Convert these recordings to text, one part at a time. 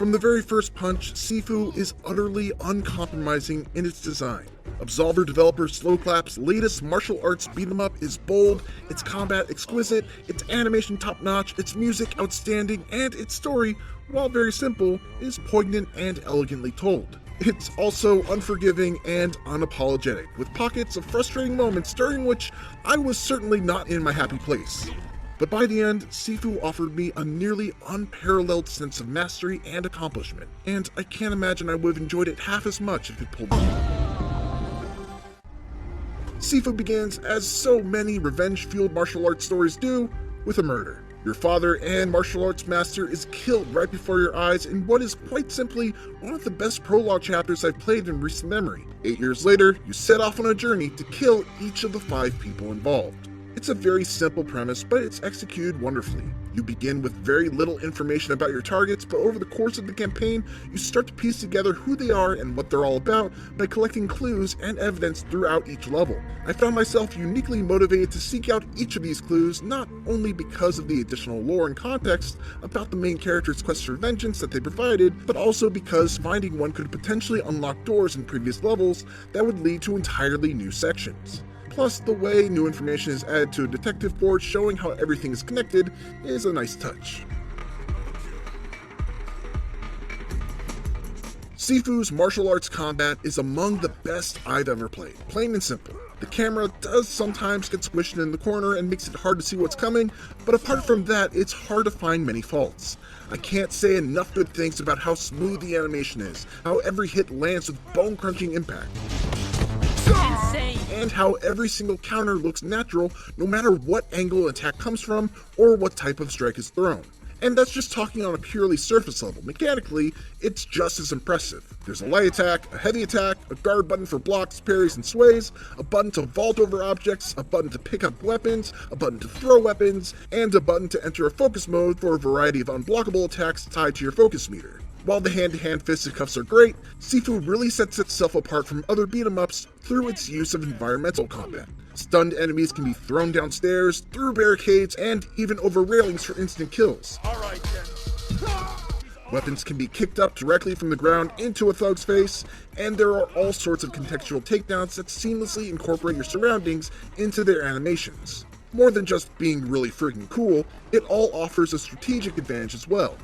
From the very first punch, Sifu is utterly uncompromising in its design. Absolver developer Slowclap's latest martial arts beat-em-up is bold, its combat exquisite, its animation top-notch, its music outstanding, and its story, while very simple, is poignant and elegantly told. It's also unforgiving and unapologetic, with pockets of frustrating moments during which I was certainly not in my happy place. But by the end, Sifu offered me a nearly unparalleled sense of mastery and accomplishment, and I can't imagine I would have enjoyed it half as much if it pulled off. Sifu begins, as so many revenge-fueled martial arts stories do, with a murder. Your father and martial arts master is killed right before your eyes in what is quite simply one of the best prologue chapters I've played in recent memory. 8 years later, you set off on a journey to kill each of the 5 people involved. It's a very simple premise, but it's executed wonderfully. You begin with very little information about your targets, but over the course of the campaign, you start to piece together who they are and what they're all about by collecting clues and evidence throughout each level. I found myself uniquely motivated to seek out each of these clues, not only because of the additional lore and context about the main character's quest for vengeance that they provided, but also because finding one could potentially unlock doors in previous levels that would lead to entirely new sections. Plus, the way new information is added to a detective board showing how everything is connected is a nice touch. Sifu's martial arts combat is among the best I've ever played, plain and simple. The camera does sometimes get squished in the corner and makes it hard to see what's coming, but apart from that, it's hard to find many faults. I can't say enough good things about how smooth the animation is, how every hit lands with bone-crunching impact, and how every single counter looks natural no matter what angle an attack comes from or what type of strike is thrown. And that's just talking on a purely surface level. Mechanically, it's just as impressive. There's a light attack, a heavy attack, a guard button for blocks, parries, and sways, a button to vault over objects, a button to pick up weapons, a button to throw weapons, and a button to enter a focus mode for a variety of unblockable attacks tied to your focus meter. While the hand-to-hand fisticuffs are great, Sifu really sets itself apart from other beat-em-ups through its use of environmental combat. Stunned enemies can be thrown downstairs, through barricades, and even over railings for instant kills. Weapons can be kicked up directly from the ground into a thug's face, and there are all sorts of contextual takedowns that seamlessly incorporate your surroundings into their animations. More than just being really freaking cool, it all offers a strategic advantage as well.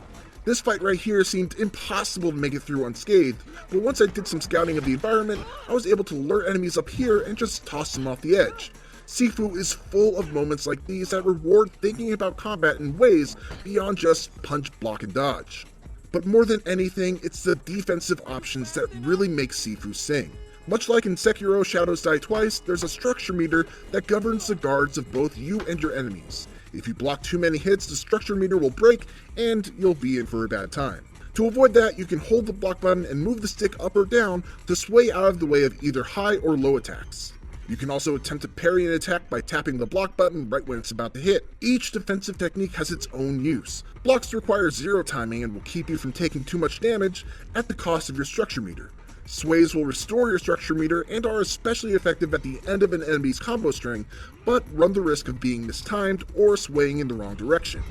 This fight right here seemed impossible to make it through unscathed, but once I did some scouting of the environment, I was able to lure enemies up here and just toss them off the edge. Sifu is full of moments like these that reward thinking about combat in ways beyond just punch, block, and dodge. But more than anything, it's the defensive options that really make Sifu sing. Much like in Sekiro Shadows Die Twice, there's a structure meter that governs the guards of both you and your enemies. If you block too many hits, the structure meter will break and you'll be in for a bad time. To avoid that, you can hold the block button and move the stick up or down to sway out of the way of either high or low attacks. You can also attempt to parry an attack by tapping the block button right when it's about to hit. Each defensive technique has its own use. Blocks require zero timing and will keep you from taking too much damage at the cost of your structure meter. Sways will restore your structure meter and are especially effective at the end of an enemy's combo string, but run the risk of being mistimed or swaying in the wrong direction.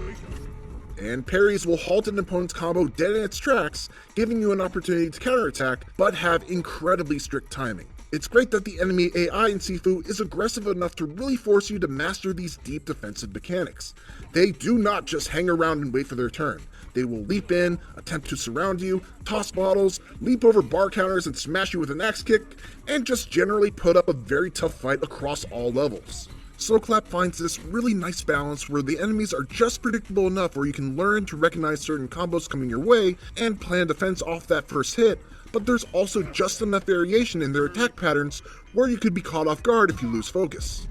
And parries will halt an opponent's combo dead in its tracks, giving you an opportunity to counterattack, but have incredibly strict timing. It's great that the enemy AI in Sifu is aggressive enough to really force you to master these deep defensive mechanics. They do not just hang around and wait for their turn. They will leap in, attempt to surround you, toss bottles, leap over bar counters and smash you with an axe kick, and just generally put up a very tough fight across all levels. Slowclap finds this really nice balance where the enemies are just predictable enough where you can learn to recognize certain combos coming your way and plan defense off that first hit, but there's also just enough variation in their attack patterns where you could be caught off guard if you lose focus.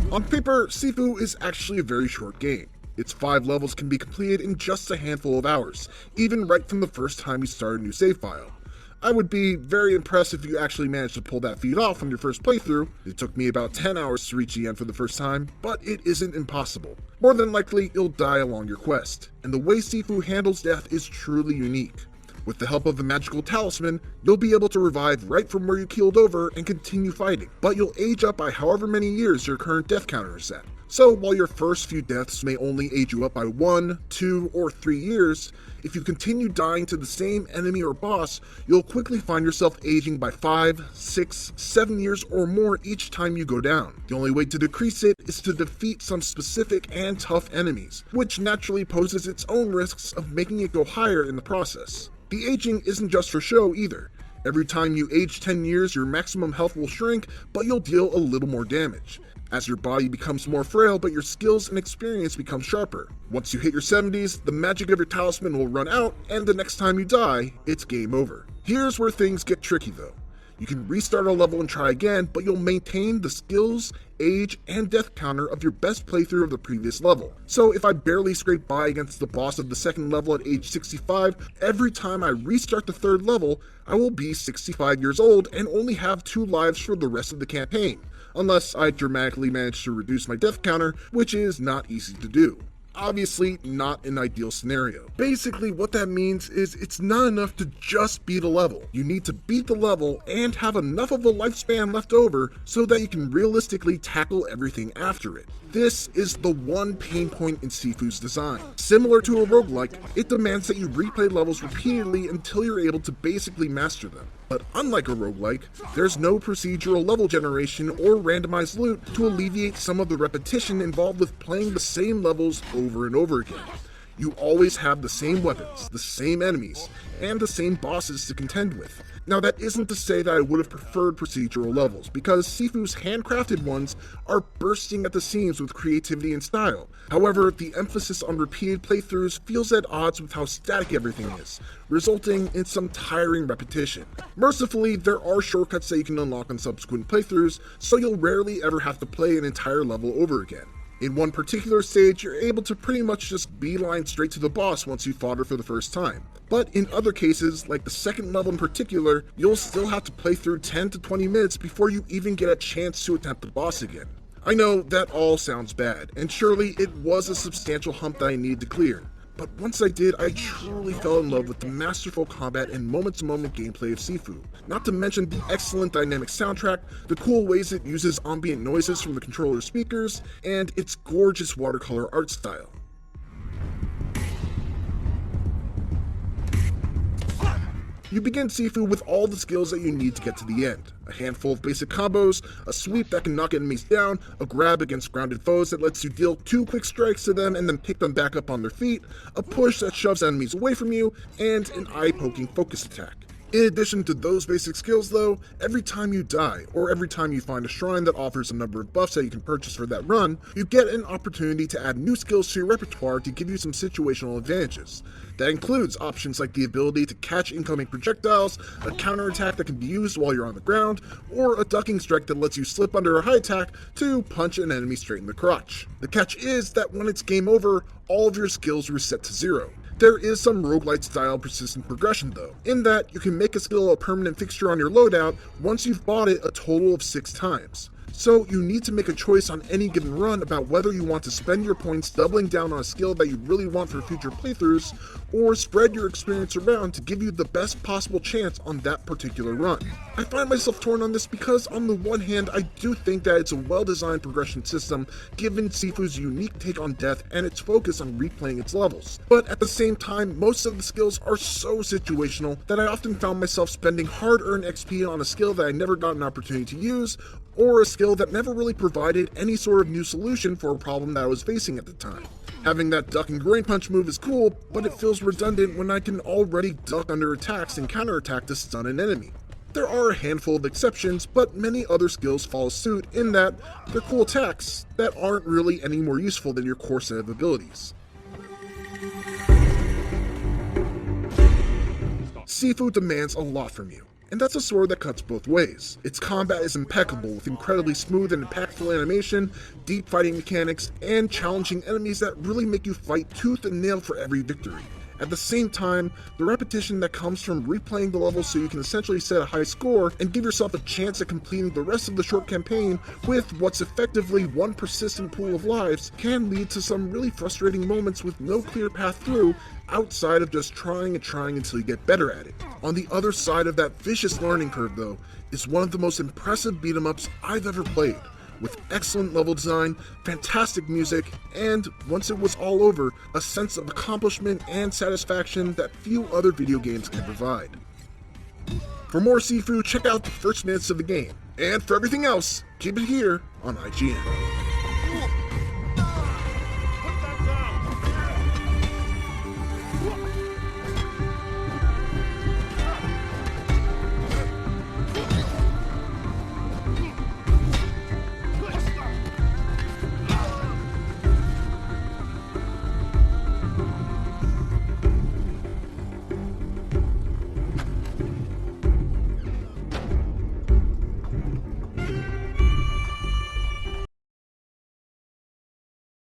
On paper, Sifu is actually a very short game. Its 5 levels can be completed in just a handful of hours, even right from the first time you start a new save file. I would be very impressed if you actually managed to pull that feat off on your first playthrough. It took me about 10 hours to reach the end for the first time, but it isn't impossible. More than likely, you'll die along your quest, and the way Sifu handles death is truly unique. With the help of the magical talisman, you'll be able to revive right from where you keeled over and continue fighting, but you'll age up by however many years your current death counter is set. So while your first few deaths may only age you up by 1, 2, or 3 years, if you continue dying to the same enemy or boss, you'll quickly find yourself aging by 5, 6, 7 years or more each time you go down. The only way to decrease it is to defeat some specific and tough enemies, which naturally poses its own risks of making it go higher in the process. The aging isn't just for show either. Every time you age 10 years, your maximum health will shrink, but you'll deal a little more damage. As your body becomes more frail, but your skills and experience become sharper. Once you hit your 70s, the magic of your talisman will run out, and the next time you die, it's game over. Here's where things get tricky though. You can restart a level and try again, but you'll maintain the skills, age, and death counter of your best playthrough of the previous level. So if I barely scrape by against the boss of the second level at age 65, every time I restart the third level, I will be 65 years old and only have 2 lives for the rest of the campaign, unless I dramatically manage to reduce my death counter, which is not easy to do. Obviously not an ideal scenario. Basically what that means is it's not enough to just beat a level. You need to beat the level and have enough of a lifespan left over so that you can realistically tackle everything after it. This is the one pain point in Sifu's design. Similar to a roguelike, it demands that you replay levels repeatedly until you're able to basically master them. But unlike a roguelike, there's no procedural level generation or randomized loot to alleviate some of the repetition involved with playing the same levels over and over again. You always have the same weapons, the same enemies, and the same bosses to contend with. Now that isn't to say that I would have preferred procedural levels, because Sifu's handcrafted ones are bursting at the seams with creativity and style. However, the emphasis on repeated playthroughs feels at odds with how static everything is, resulting in some tiring repetition. Mercifully, there are shortcuts that you can unlock on subsequent playthroughs, so you'll rarely ever have to play an entire level over again. In one particular stage, you're able to pretty much just beeline straight to the boss once you fought her for the first time. But in other cases, like the second level in particular, you'll still have to play through 10 to 20 minutes before you even get a chance to attempt the boss again. I know that all sounds bad, and surely it was a substantial hump that I needed to clear. But once I did, I truly fell in love with the masterful combat and moment-to-moment gameplay of Sifu. Not to mention the excellent dynamic soundtrack, the cool ways it uses ambient noises from the controller's speakers, and its gorgeous watercolor art style. You begin Sifu with all the skills that you need to get to the end. A handful of basic combos, a sweep that can knock enemies down, a grab against grounded foes that lets you deal 2 quick strikes to them and then pick them back up on their feet, a push that shoves enemies away from you, and an eye-poking focus attack. In addition to those basic skills though, every time you die, or every time you find a shrine that offers a number of buffs that you can purchase for that run, you get an opportunity to add new skills to your repertoire to give you some situational advantages. That includes options like the ability to catch incoming projectiles, a counterattack that can be used while you're on the ground, or a ducking strike that lets you slip under a high attack to punch an enemy straight in the crotch. The catch is that when it's game over, all of your skills reset to 0. There is some roguelite style persistent progression though, in that you can make a skill a permanent fixture on your loadout once you've bought it a total of 6 times. So you need to make a choice on any given run about whether you want to spend your points doubling down on a skill that you really want for future playthroughs, or spread your experience around to give you the best possible chance on that particular run. I find myself torn on this because on the one hand I do think that it's a well-designed progression system given Sifu's unique take on death and its focus on replaying its levels. But at the same time, most of the skills are so situational that I often found myself spending hard-earned XP on a skill that I never got an opportunity to use, or a skill that never really provided any sort of new solution for a problem that I was facing at the time. Having that duck and groin punch move is cool, but it feels redundant when I can already duck under attacks and counterattack to stun an enemy. There are a handful of exceptions, but many other skills follow suit in that they're cool attacks that aren't really any more useful than your core set of abilities. Sifu demands a lot from you, and that's a sword that cuts both ways. Its combat is impeccable with incredibly smooth and impactful animation, deep fighting mechanics, and challenging enemies that really make you fight tooth and nail for every victory. At the same time, the repetition that comes from replaying the level so you can essentially set a high score and give yourself a chance at completing the rest of the short campaign with what's effectively one persistent pool of lives can lead to some really frustrating moments with no clear path through outside of just trying and trying until you get better at it. On the other side of that vicious learning curve though, is one of the most impressive beat-em-ups I've ever played. with excellent level design, fantastic music, and, once it was all over, a sense of accomplishment and satisfaction that few other video games can provide. For more Sifu, check out the first minutes of the game, and for everything else, keep it here on IGN.